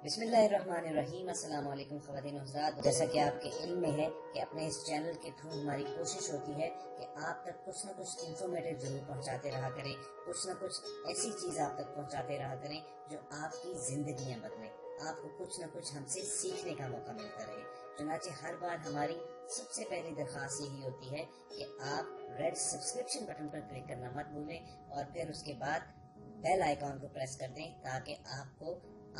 بسم اللہ الرحمن الرحیم۔ السلام علیکم خواتین و حضرات، جیسا کہ آپ کے علم میں ہے کہ اپنے اس چینل کے تھرو ہماری کوشش ہوتی ہے کہ آپ تک کچھ نہ کچھ انفارمیٹیو ضرور پہنچاتے رہا کریں، کچھ نہ کچھ ایسی چیز آپ تک پہنچاتے رہا کریں جو آپ کی زندگیاں بدلیں، آپ کو کچھ نہ کچھ ہم سے سیکھنے کا موقع ملتا رہے۔ چنانچہ ہر بار ہماری سب سے پہلی درخواست یہی ہوتی ہے کہ آپ ریڈ سبسکرپشن بٹن پر کلک کرنا مت بھولیں اور پھر اس کے بعد بیل آئیکن کو پریس کر دیں تاکہ آپ کو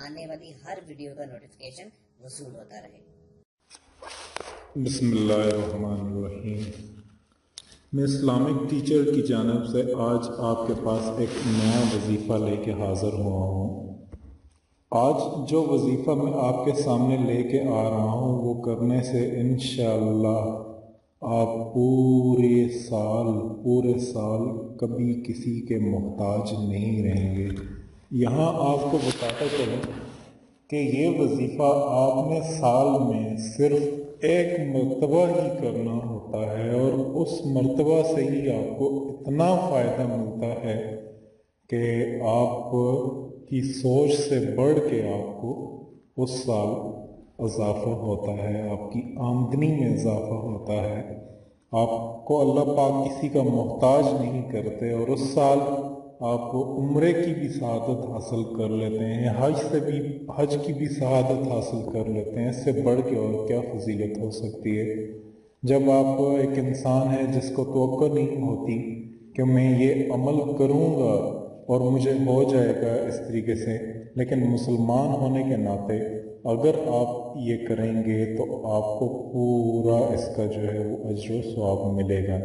آنے والی ہر ویڈیو کا نوٹیفیکیشن وصول ہوتا رہے۔ بسم اللہ الرحمن الرحیم۔ میں اسلامک ٹیچر کی جانب سے آج آپ کے پاس ایک نیا وظیفہ لے کے حاضر ہوا ہوں۔ آج جو وظیفہ میں آپ کے سامنے لے کے آ رہا ہوں وہ کرنے سے انشاءاللہ آپ پورے سال کبھی کسی کے محتاج نہیں رہیں گے۔ یہاں آپ کو بتاتا چلوں کہ یہ وظیفہ آپ نے سال میں صرف ایک مرتبہ ہی کرنا ہوتا ہے اور اس مرتبہ سے ہی آپ کو اتنا فائدہ ملتا ہے کہ آپ کی سوچ سے بڑھ کے آپ کو اس سال اضافہ ہوتا ہے، آپ کی آمدنی میں اضافہ ہوتا ہے، آپ کو اللہ پاک کسی کا محتاج نہیں کرتے اور اس سال آپ عمرے کی بھی سعادت حاصل کر لیتے ہیں، حج کی بھی سعادت حاصل کر لیتے ہیں۔ اس سے بڑھ کے اور کیا فضیلت ہو سکتی ہے؟ جب آپ ایک انسان ہے جس کو توقع نہیں ہوتی کہ میں یہ عمل کروں گا اور مجھے ہو جائے گا اس طریقے سے، لیکن مسلمان ہونے کے ناطے اگر آپ یہ کریں گے تو آپ کو پورا اس کا جو ہے وہ اجر و ثواب ملے گا۔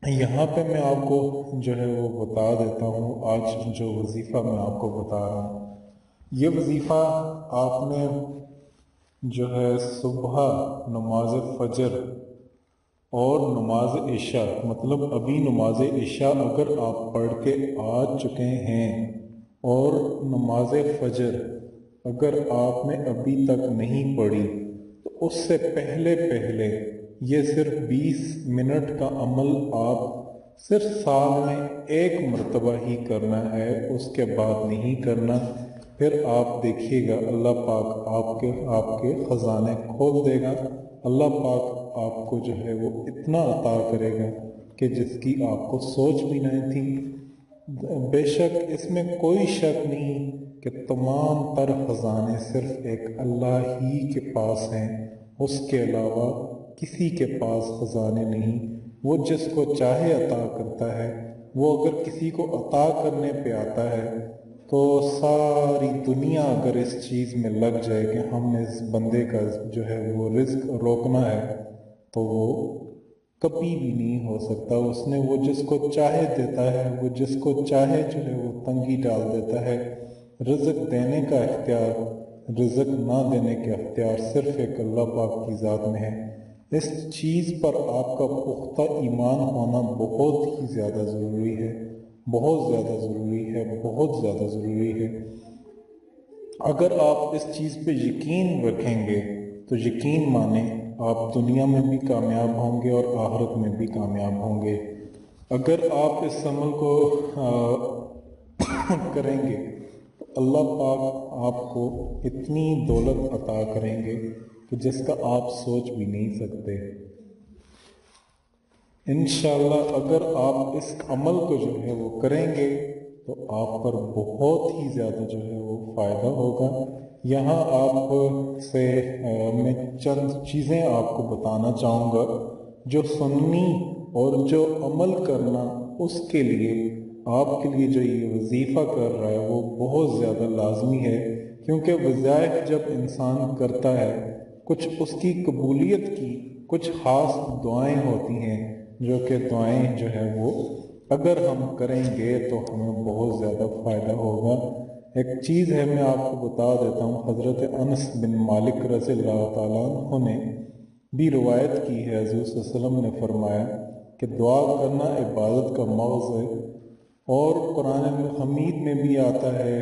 یہاں پہ میں آپ کو جو ہے وہ بتا دیتا ہوں، آج جو وظیفہ میں آپ کو بتا رہا ہوں یہ وظیفہ آپ نے جو ہے صبح نماز فجر اور نماز عشاء، مطلب ابھی نماز عشاء اگر آپ پڑھ کے آ چکے ہیں اور نماز فجر اگر آپ نے ابھی تک نہیں پڑھی تو اس سے پہلے یہ صرف 20 منٹ کا عمل آپ صرف سال میں ایک مرتبہ ہی کرنا ہے، اس کے بعد نہیں کرنا۔ پھر آپ دیکھیے گا اللہ پاک آپ کے خزانے کھول دے گا، اللہ پاک آپ کو جو ہے وہ اتنا عطا کرے گا کہ جس کی آپ کو سوچ بھی نہیں تھی۔ بے شک اس میں کوئی شک نہیں کہ تمام تر خزانے صرف ایک اللہ ہی کے پاس ہیں، اس کے علاوہ کسی کے پاس خزانے نہیں۔ وہ جس کو چاہے عطا کرتا ہے، وہ اگر کسی کو عطا کرنے پہ آتا ہے تو ساری دنیا اگر اس چیز میں لگ جائے کہ ہم نے اس بندے کا جو ہے وہ رزق روکنا ہے تو وہ کبھی بھی نہیں ہو سکتا۔ اس نے وہ جس کو چاہے دیتا ہے، وہ جس کو چاہے جو ہے وہ تنگی ڈال دیتا ہے۔ رزق دینے کا اختیار، رزق نہ دینے کا اختیار صرف ایک اللہ پاک کی ذات میں ہے۔ اس چیز پر آپ کا پختہ ایمان ہونا بہت ہی زیادہ ضروری ہے، بہت زیادہ ضروری ہے، بہت زیادہ ضروری ہے۔ اگر آپ اس چیز پہ یقین رکھیں گے تو یقین مانیں آپ دنیا میں بھی کامیاب ہوں گے اور آخرت میں بھی کامیاب ہوں گے۔ اگر آپ اس عمل کو کریں گے تو اللہ پاک آپ کو اتنی دولت عطا کریں گے کہ جس کا آپ سوچ بھی نہیں سکتے۔ انشاءاللہ اگر آپ اس عمل کو جو ہے وہ کریں گے تو آپ پر بہت ہی زیادہ جو ہے وہ فائدہ ہوگا۔ یہاں آپ سے میں چند چیزیں آپ کو بتانا چاہوں گا جو سننی اور جو عمل کرنا اس کے لیے آپ کے لیے جو یہ وظیفہ کر رہا ہے وہ بہت زیادہ لازمی ہے، کیونکہ وظائف جب انسان کرتا ہے کچھ اس کی قبولیت کی کچھ خاص دعائیں ہوتی ہیں، جو کہ دعائیں جو ہے وہ اگر ہم کریں گے تو ہمیں بہت زیادہ فائدہ ہوگا۔ ایک چیز ہے میں آپ کو بتا دیتا ہوں، حضرت انس بن مالک رضی اللہ تعالیٰ عنہ نے بھی روایت کی ہے، حضور صلی اللہ علیہ وسلم نے فرمایا کہ دعا کرنا عبادت کا مغز ہے، اور قرآن حمید میں بھی آتا ہے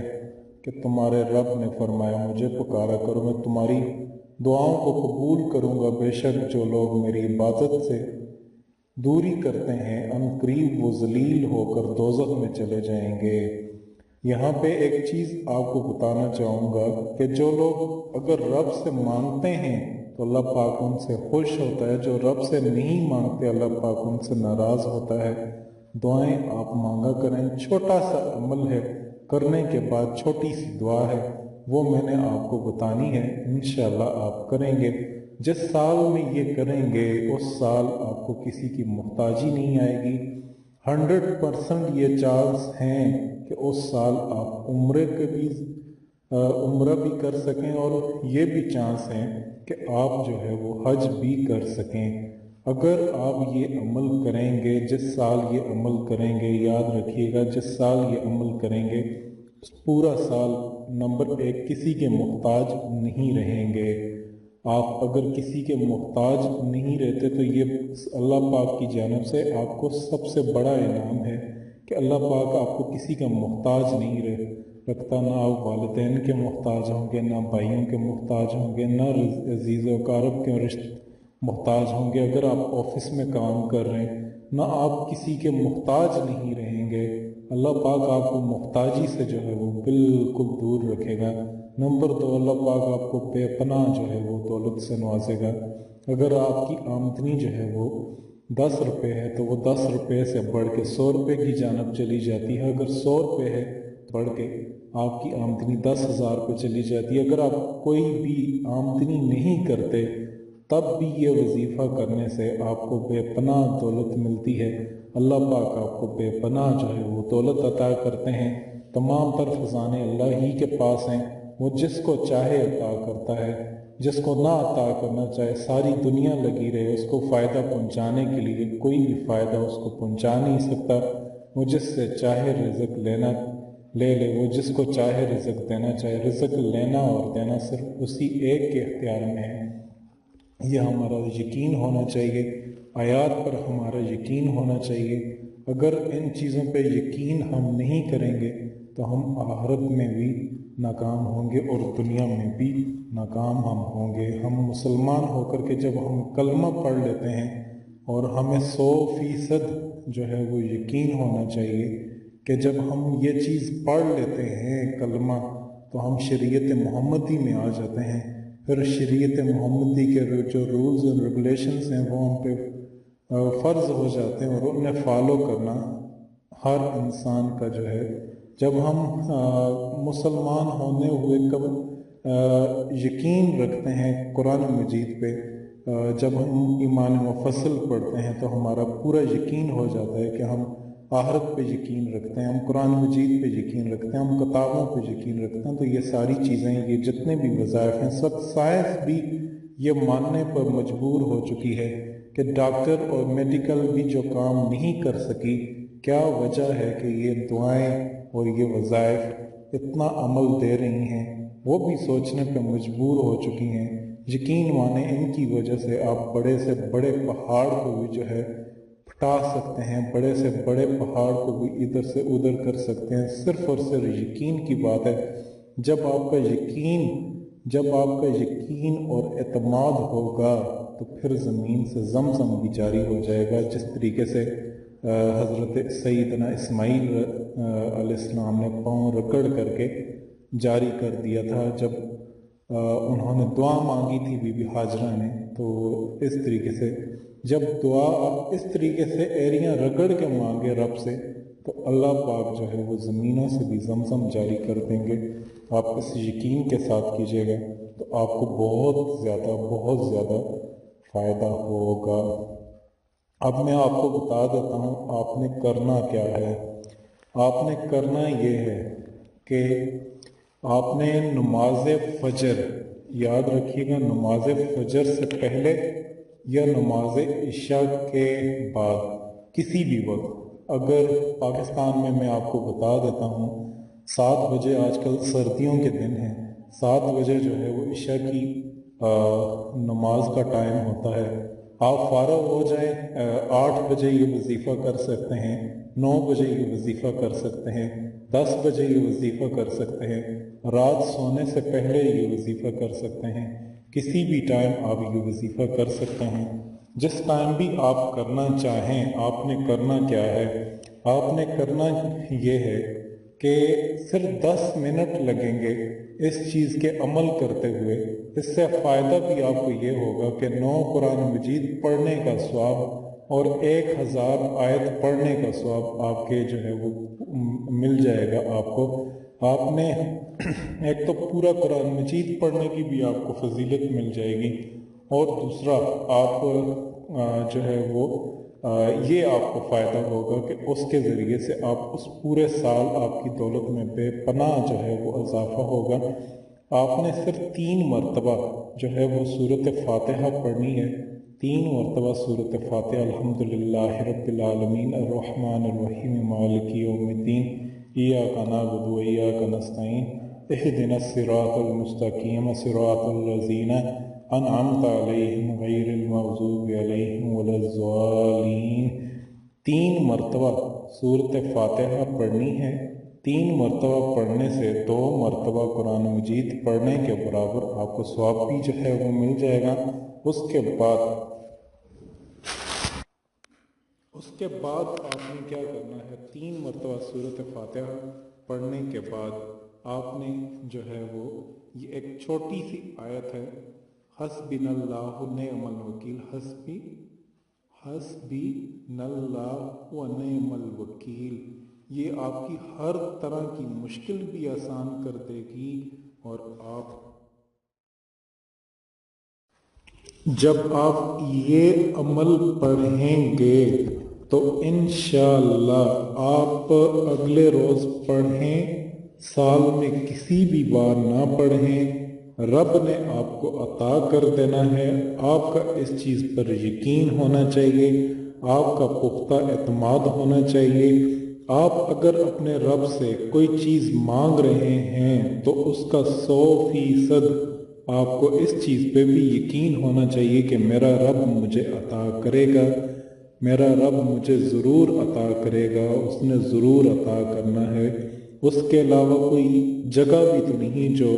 کہ تمہارے رب نے فرمایا مجھے پکارا کرو میں تمہاری دعاؤں کو قبول کروں گا، بے شک جو لوگ میری عبادت سے دوری کرتے ہیں ان قریب وہ ذلیل ہو کر دوزخ میں چلے جائیں گے۔ یہاں پہ ایک چیز آپ کو بتانا چاہوں گا کہ جو لوگ اگر رب سے مانگتے ہیں تو اللہ پاک ان سے خوش ہوتا ہے، جو رب سے نہیں مانگتے اللہ پاک ان سے ناراض ہوتا ہے۔ دعائیں آپ مانگا کریں، چھوٹا سا عمل ہے، کرنے کے بعد چھوٹی سی دعا ہے، وہ میں نے آپ کو بتانی ہے، انشاءاللہ آپ کریں گے۔ جس سال میں یہ کریں گے اس سال آپ کو کسی کی محتاجی نہیں آئے گی۔ 100% یہ چانس ہیں کہ اس سال آپ عمرہ بھی کر سکیں، اور یہ بھی چانس ہیں کہ آپ جو ہے وہ حج بھی کر سکیں۔ اگر آپ یہ عمل کریں گے، جس سال یہ عمل کریں گے، یاد رکھیے گا جس سال یہ عمل کریں گے پورا سال نمبر 1 کسی کے محتاج نہیں رہیں گے۔ آپ اگر کسی کے محتاج نہیں رہتے تو یہ اللہ پاک کی جانب سے آپ کو سب سے بڑا انعام ہے کہ اللہ پاک آپ کو کسی کا محتاج نہیں رکھتا، نہ آپ والدین کے محتاج ہوں گے، نہ بھائیوں کے محتاج ہوں گے، نہ عزیز و اقارب کے محتاج ہوں گے۔ اگر آپ آفس میں کام کر رہے ہیں، نہ آپ کسی کے محتاج نہیں رہیں گے۔ اللہ پاک آپ کو محتاجی سے جو ہے وہ بالکل دور رکھے گا۔ نمبر 2، اللہ پاک آپ کو بے پناہ جو ہے وہ دولت سے نوازے گا۔ اگر آپ کی آمدنی جو ہے وہ 10 روپے ہے تو وہ 10 روپے سے بڑھ کے 100 روپے کی جانب چلی جاتی ہے۔ اگر 100 روپے ہے بڑھ کے آپ کی آمدنی 10,000 پہ چلی جاتی ہے۔ اگر آپ کوئی بھی آمدنی نہیں کرتے تب بھی یہ وظیفہ کرنے سے آپ کو بے پناہ دولت ملتی ہے۔ اللہ پاک آپ کو بے پناہ جو ہے وہ دولت عطا کرتے ہیں۔ تمام تر خزانے اللہ ہی کے پاس ہیں، وہ جس کو چاہے عطا کرتا ہے، جس کو نہ عطا کرنا چاہے ساری دنیا لگی رہے اس کو فائدہ پہنچانے کے لیے، کوئی بھی فائدہ اس کو پہنچا نہیں سکتا۔ وہ جس سے چاہے رزق لینا لے لے، وہ جس کو چاہے رزق دینا چاہے۔ رزق لینا اور دینا صرف اسی ایک کے اختیار میں ہے، یہ ہمارا یقین ہونا چاہیے، آیات پر ہمارا یقین ہونا چاہیے۔ اگر ان چیزوں پہ یقین ہم نہیں کریں گے تو ہم آخرت میں بھی ناکام ہوں گے اور دنیا میں بھی ناکام ہم ہوں گے۔ ہم مسلمان ہو کر کے جب ہم کلمہ پڑھ لیتے ہیں، اور ہمیں 100% جو ہے وہ یقین ہونا چاہیے کہ جب ہم یہ چیز پڑھ لیتے ہیں کلمہ تو ہم شریعت محمدی میں آ جاتے ہیں۔ پھر شریعت محمدی کے جو رولز اور ریگولیشنز ہیں وہ ہم پہ فرض ہو جاتے ہیں، اور انہیں فالو کرنا ہر انسان کا جو ہے، جب ہم مسلمان ہونے ہوئے کب یقین رکھتے ہیں قرآن مجید پہ، جب ہم ایمان مفصل پڑھتے ہیں تو ہمارا پورا یقین ہو جاتا ہے کہ ہم آخرت پہ یقین رکھتے ہیں، ہم قرآن مجید پہ یقین رکھتے ہیں، ہم کتابوں پہ یقین رکھتے ہیں۔ تو یہ ساری چیزیں، یہ جتنے بھی وظائف ہیں، سب سائنس بھی یہ ماننے پر مجبور ہو چکی ہے کہ ڈاکٹر اور میڈیکل بھی جو کام نہیں کر سکی، کیا وجہ ہے کہ یہ دعائیں اور یہ وظائف اتنا عمل دے رہی ہیں، وہ بھی سوچنے پہ مجبور ہو چکی ہیں۔ یقین مانیں ان کی وجہ سے آپ بڑے سے بڑے پہاڑ کو بھی جو ہے پھٹا سکتے ہیں، بڑے سے بڑے پہاڑ کو بھی ادھر سے ادھر کر سکتے ہیں۔ صرف اور صرف یقین کی بات ہے۔ جب آپ کا یقین اور اعتماد ہوگا تو پھر زمین سے زمزم بھی جاری ہو جائے گا، جس طریقے سے حضرت سیدنا اسماعیل علیہ السلام نے پاؤں رگڑ کر کے جاری کر دیا تھا جب انہوں نے دعا مانگی تھی بی بی ہاجرہ نے۔ تو اس طریقے سے جب دعا آپ اس طریقے سے ایریاں رگڑ کے مانگے رب سے تو اللہ پاک جو ہے وہ زمینوں سے بھی زمزم جاری کر دیں گے۔ آپ اس یقین کے ساتھ کیجیے گا تو آپ کو بہت زیادہ فائدہ ہوگا۔ اب میں آپ کو بتا دیتا ہوں آپ نے کرنا کیا ہے۔ آپ نے کرنا یہ ہے کہ آپ نے نماز فجر، یاد رکھیے گا، نماز فجر سے پہلے یا نماز عشاء کے بعد کسی بھی وقت، اگر پاکستان میں آپ کو بتا دیتا ہوں 7 بجے، آج کل سردیوں کے دن ہیں، 7 بجے جو ہے وہ عشاء کی نماز کا ٹائم ہوتا ہے۔ آپ فارغ ہو جائیں، 8 بجے یہ وظیفہ کر سکتے ہیں، 9 بجے یہ وظیفہ کر سکتے ہیں، 10 بجے یہ وظیفہ کر سکتے ہیں، رات سونے سے پہلے یہ وظیفہ کر سکتے ہیں، کسی بھی ٹائم آپ یہ وظیفہ کر سکتے ہیں، جس ٹائم بھی آپ کرنا چاہیں۔ آپ نے کرنا کیا ہے؟ آپ نے کرنا یہ ہے کہ صرف 10 منٹ لگیں گے اس چیز کے عمل کرتے ہوئے، اس سے فائدہ بھی آپ کو یہ ہوگا کہ 9 قرآن مجید پڑھنے کا ثواب اور 1000 آیت پڑھنے کا ثواب آپ کے جو ہے وہ مل جائے گا آپ کو۔ آپ نے ایک تو پورا قرآن مجید پڑھنے کی بھی آپ کو فضیلت مل جائے گی، اور دوسرا آپ جو ہے وہ یہ آپ کو فائدہ ہوگا کہ اس کے ذریعے سے آپ اس پورے سال آپ کی دولت میں بے پناہ جو ہے وہ اضافہ ہوگا۔ آپ نے صرف 3 مرتبہ جو ہے وہ سورۃ فاتحہ پڑھنی ہے، 3 مرتبہ سورۃ فاتحہ، الحمدللہ رب العالمین الرحمن الرحیم مالک یوم الدین ایاک نعبد و ایاک نستعین اہدنا الصراط المستقیم صراط الذین انعمت علیہم غیر المغضوب علیہم ولا الضالین۔ 3 مرتبہ سورۃ فاتحہ پڑھنی ہے۔ 3 مرتبہ پڑھنے سے 2 مرتبہ قرآن مجید پڑھنے کے برابر آپ کو ثواب بھی جو ہے وہ مل جائے گا۔ اس کے بعد آپ نے کیا کرنا ہے، 3 مرتبہ سورۃ فاتحہ پڑھنے کے بعد آپ نے جو ہے وہ یہ ایک چھوٹی سی آیت ہے، حسبنا اللہ نعم الوکیل، حسبنا اللہ و نعم الوکیل، یہ آپ کی ہر طرح کی مشکل بھی آسان کر دے گی، اور آپ جب آپ یہ عمل پڑھیں گے تو انشاءاللہ آپ اگلے روز پڑھیں، سال میں کسی بھی بار نہ پڑھیں، رب نے آپ کو عطا کر دینا ہے۔ آپ کا اس چیز پر یقین ہونا چاہیے، آپ کا پختہ اعتماد ہونا چاہیے۔ آپ اگر اپنے رب سے کوئی چیز مانگ رہے ہیں تو اس کا 100% آپ کو اس چیز پہ بھی یقین ہونا چاہیے کہ میرا رب مجھے عطا کرے گا، میرا رب مجھے ضرور عطا کرے گا، اس نے ضرور عطا کرنا ہے۔ اس کے علاوہ کوئی جگہ بھی تو نہیں جو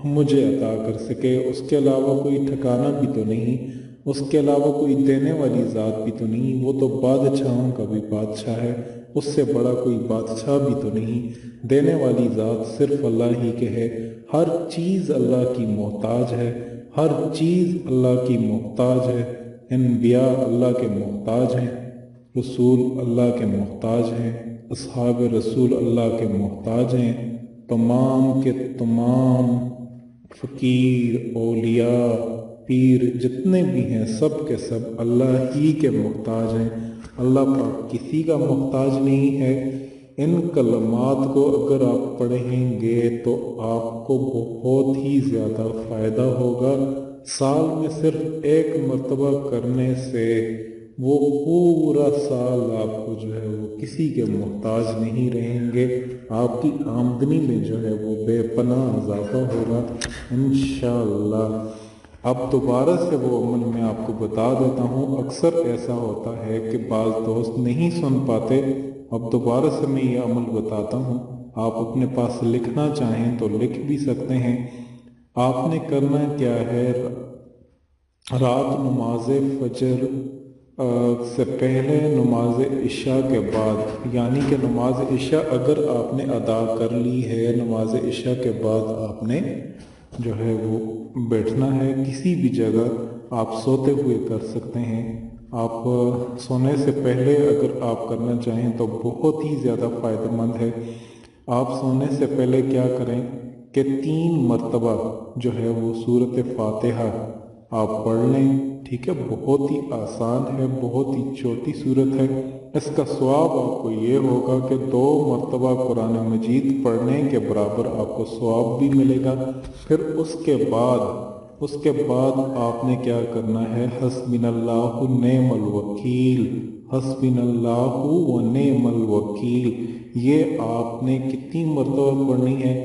مجھے عطا کر سکے، اس کے علاوہ کوئی ٹھکانہ بھی تو نہیں، اس کے علاوہ کوئی دینے والی ذات بھی تو نہیں، وہ تو بادشاہوں کا بھی بادشاہ ہے، اس سے بڑا کوئی بادشاہ بھی تو نہیں۔ دینے والی ذات صرف اللہ ہی کے ہے، ہر چیز اللہ کی محتاج ہے، ہر چیز اللہ کی محتاج ہے۔ انبیاء اللہ کے محتاج ہیں، رسول اللہ کے محتاج ہیں، اصحاب رسول اللہ کے محتاج ہیں، تمام کے تمام فقیر، اولیاء، پیر جتنے بھی ہیں سب کے سب اللہ ہی کے محتاج ہیں۔ اللہ پاک کسی کا محتاج نہیں ہے۔ ان کلمات کو اگر آپ پڑھیں گے تو آپ کو بہت ہی زیادہ فائدہ ہوگا۔ سال میں صرف 1 مرتبہ کرنے سے وہ پورا سال آپ کو جو ہے وہ کسی کے محتاج نہیں رہیں گے، آپ کی آمدنی میں جو ہے وہ بے پناہ اضافہ ہوگا انشاءاللہ۔ اب دوبارہ سے وہ عمل میں آپ کو بتا دیتا ہوں، اکثر ایسا ہوتا ہے کہ بعض دوست نہیں سن پاتے، اب دوبارہ سے میں یہ عمل بتاتا ہوں، آپ اپنے پاس لکھنا چاہیں تو لکھ بھی سکتے ہیں۔ آپ نے کرنا کیا ہے، رات نماز فجر سے پہلے نماز عشاء کے بعد، یعنی کہ نماز عشاء اگر آپ نے ادا کر لی ہے، نماز عشاء کے بعد آپ نے جو ہے وہ بیٹھنا ہے کسی بھی جگہ، آپ سوتے ہوئے کر سکتے ہیں، آپ سونے سے پہلے اگر آپ کرنا چاہیں تو بہت ہی زیادہ فائدہ مند ہے۔ آپ سونے سے پہلے کیا کریں کہ 3 مرتبہ جو ہے وہ سورۃ فاتحہ آپ پڑھ لیں، ٹھیک ہے، بہت ہی آسان ہے، بہت ہی چھوٹی صورت ہے۔ اس کا ثواب آپ کو یہ ہوگا کہ 2 مرتبہ قرآن مجید پڑھنے کے برابر آپ کو ثواب بھی ملے گا۔ پھر اس کے بعد آپ نے کیا کرنا ہے، حسبنا اللہ نعم الوکیل، حسبنا اللہ و نعم الوکیل، یہ آپ نے کتنی مرتبہ پڑھنی ہے،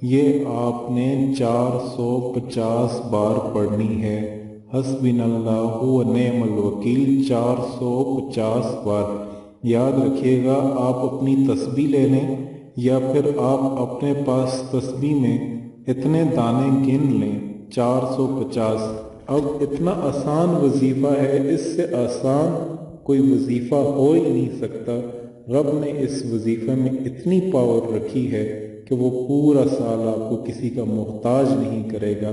یہ آپ نے 450 بار پڑھنی ہے۔ حسبنا اللہ و نعم الوکیل 450 بار۔ یاد رکھیے گا، آپ اپنی تسبیح لے لیں یا پھر آپ اپنے پاس تسبیح میں اتنے دانے گن لیں، 450۔ اب اتنا آسان وظیفہ ہے، اس سے آسان کوئی وظیفہ ہو ہی نہیں سکتا۔ رب نے اس وظیفے میں اتنی پاور رکھی ہے کہ وہ پورا سال آپ کو کسی کا محتاج نہیں کرے گا۔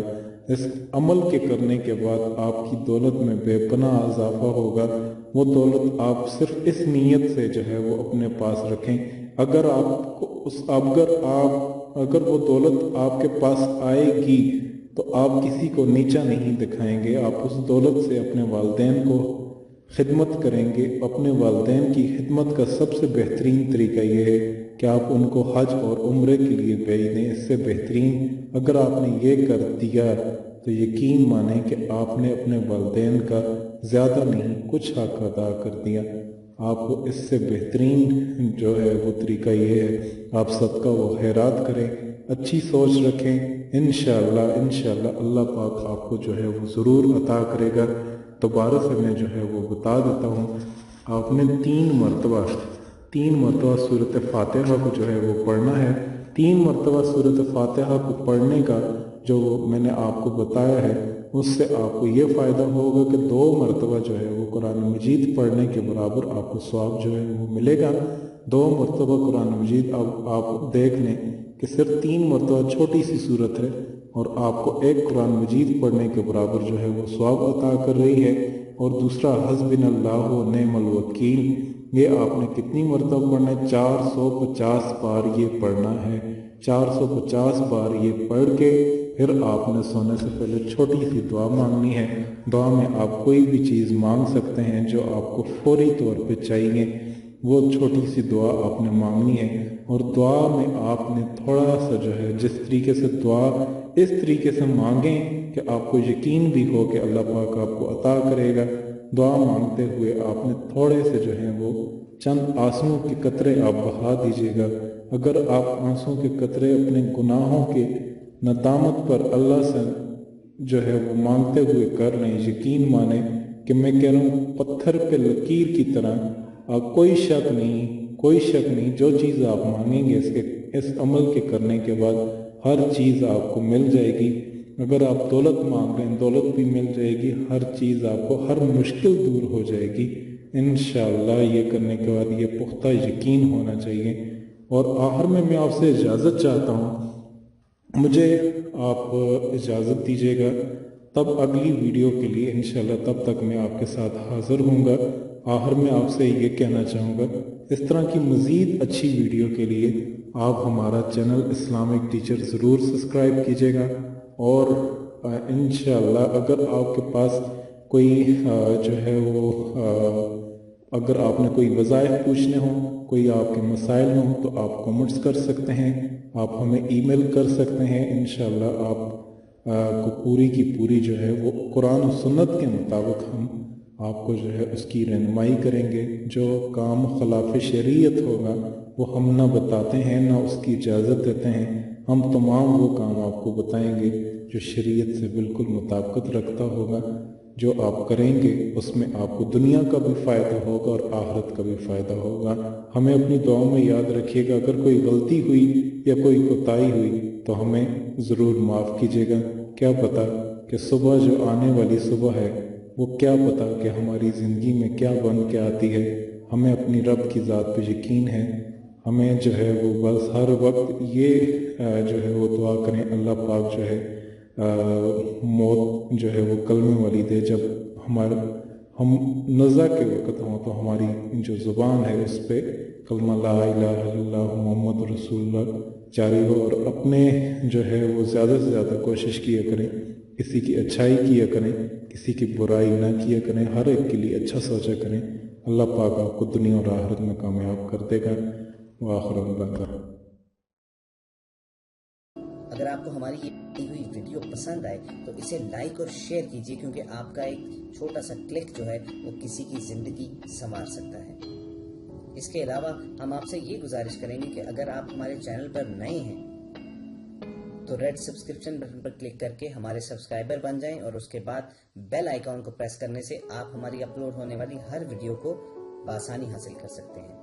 اس عمل کے کرنے کے بعد آپ کی دولت میں بے پناہ اضافہ ہوگا۔ وہ دولت آپ صرف اس نیت سے جو ہے وہ اپنے پاس رکھیں، اگر وہ دولت آپ کے پاس آئے گی تو آپ کسی کو نیچا نہیں دکھائیں گے، آپ اس دولت سے اپنے والدین کو خدمت کریں گے۔ اپنے والدین کی خدمت کا سب سے بہترین طریقہ یہ ہے کہ آپ ان کو حج اور عمرے کے لیے بھیج دیں۔ اس سے بہترین اگر آپ نے یہ کر دیا تو یقین مانیں کہ آپ نے اپنے والدین کا زیادہ نہیں کچھ حق ادا کر دیا۔ آپ کو اس سے بہترین جو ہے وہ طریقہ یہ ہے آپ صدقہ و خیرات کریں، اچھی سوچ رکھیں، انشاءاللہ اللہ پاک آپ کو جو ہے وہ ضرور عطا کرے گا۔ دوبارہ سے میں جو ہے وہ بتا دیتا ہوں، آپ نے تین مرتبہ سورۃ فاتحہ کو جو ہے وہ پڑھنا ہے۔ 3 مرتبہ سورۃ فاتحہ کو پڑھنے کا جو میں نے آپ کو بتایا ہے اس سے آپ کو یہ فائدہ ہوگا کہ 2 مرتبہ جو ہے وہ قرآن مجید پڑھنے کے برابر آپ کو ثواب جو ہے وہ ملے گا۔ 2 مرتبہ قرآن مجید اب آپ دیکھ لیں کہ صرف 3 مرتبہ چھوٹی سی صورت ہے اور آپ کو ایک قرآن مجید پڑھنے کے برابر جو ہے وہ ثواب عطا کر رہی ہے۔ اور دوسرا حسبنا اللہ و نعم الوکیل، یہ آپ نے کتنی مرتبہ پڑھنا ہے؟ 450 بار یہ پڑھنا ہے۔ 450 بار یہ پڑھ کے پھر آپ نے سونے سے پہلے چھوٹی سی دعا مانگنی ہے۔ دعا میں آپ کوئی بھی چیز مانگ سکتے ہیں جو آپ کو فوری طور پہ چاہیے، وہ چھوٹی سی دعا آپ نے مانگنی ہے۔ اور دعا میں آپ نے تھوڑا سا جو ہے جس طریقے سے دعا اس طریقے سے مانگیں کہ آپ کو یقین بھی ہو کہ اللہ پاک آپ کو عطا کرے گا۔ دعا مانگتے ہوئے آپ نے تھوڑے سے جو ہیں وہ چند آنسوؤں کے قطرے آپ بہا دیجیے گا۔ اگر آپ آنسوؤں کے قطرے اپنے گناہوں کے ندامت پر اللہ سے جو ہے وہ مانگتے ہوئے کر رہے ہیں، یقین مانیں کہ میں کہہ رہا ہوں پتھر پہ لکیر کی طرح کوئی شک نہیں، جو چیز آپ مانگیں گے اس عمل کے کرنے کے بعد ہر چیز آپ کو مل جائے گی۔ اگر آپ دولت مانگ رہے ہیں دولت بھی مل جائے گی، ہر چیز آپ کو، ہر مشکل دور ہو جائے گی انشاءاللہ۔ یہ کرنے کے بعد یہ پختہ یقین ہونا چاہیے۔ اور آخر میں آپ سے اجازت چاہتا ہوں، مجھے آپ اجازت دیجیے گا، تب اگلی ویڈیو کے لیے انشاءاللہ تب تک میں آپ کے ساتھ حاضر ہوں گا۔ آخر میں آپ سے یہ کہنا چاہوں گا، اس طرح کی مزید اچھی ویڈیو کے لیے آپ ہمارا چینل اسلامک ٹیچر ضرور سبسکرائب کیجیے گا۔ اور انشاءاللہ اگر آپ کے پاس کوئی جو ہے وہ اگر آپ نے کوئی وظائف پوچھنے ہوں، کوئی آپ کے مسائل ہوں تو آپ کمنٹس کر سکتے ہیں، آپ ہمیں ای میل کر سکتے ہیں۔ انشاءاللہ آپ کو پوری کی پوری جو ہے وہ قرآن و سنت کے مطابق ہم آپ کو جو ہے اس کی رہنمائی کریں گے۔ جو کام خلاف شریعت ہوگا وہ ہم نہ بتاتے ہیں نہ اس کی اجازت دیتے ہیں، ہم تمام وہ کام آپ کو بتائیں گے جو شریعت سے بالکل مطابقت رکھتا ہوگا۔ جو آپ کریں گے اس میں آپ کو دنیا کا بھی فائدہ ہوگا اور آخرت کا بھی فائدہ ہوگا۔ ہمیں اپنی دعاؤں میں یاد رکھیے گا، اگر کوئی غلطی ہوئی یا کوئی کوتاہی ہوئی تو ہمیں ضرور معاف کیجیے گا۔ کیا پتہ کہ صبح جو آنے والی صبح ہے وہ کیا پتہ کہ ہماری زندگی میں کیا بن کے آتی ہے۔ ہمیں اپنی رب کی ذات پہ یقین ہے، ہمیں جو ہے وہ بس ہر وقت یہ جو ہے وہ دعا کریں، اللہ پاک جو ہے موت جو ہے وہ کلمے والی دے، جب ہم نزع کے وقت ہوں تو ہماری جو زبان ہے اس پہ کلمہ لا الہ الا اللہ محمد رسول اللہ جاری ہو۔ اور اپنے جو ہے وہ زیادہ سے زیادہ کوشش کیا کریں، کسی کی اچھائی کیا کریں، کسی کی برائی نہ کیا کریں، ہر ایک کے لیے اچھا سوچا کریں۔ اللہ پاک آپ کو دنیا اور آخرت میں کامیاب کر دے گا۔ وآخر دعوانا۔ اگر آپ کو ہماری یہ ہوئی ویڈیو پسند آئے تو اسے لائک اور شیئر کیجیے، کیونکہ آپ کا ایک چھوٹا سا کلک جو ہے وہ کسی کی زندگی سنوار سکتا ہے۔ اس کے علاوہ ہم آپ سے یہ گزارش کریں گے کہ اگر آپ ہمارے چینل پر نئے ہیں تو ریڈ سبسکرپشن بٹن پر کلک کر کے ہمارے سبسکرائبر بن جائیں، اور اس کے بعد بیل آئیکن کو پریس کرنے سے آپ ہماری اپلوڈ ہونے والی ہر ویڈیو کو بآسانی حاصل کر سکتے ہیں۔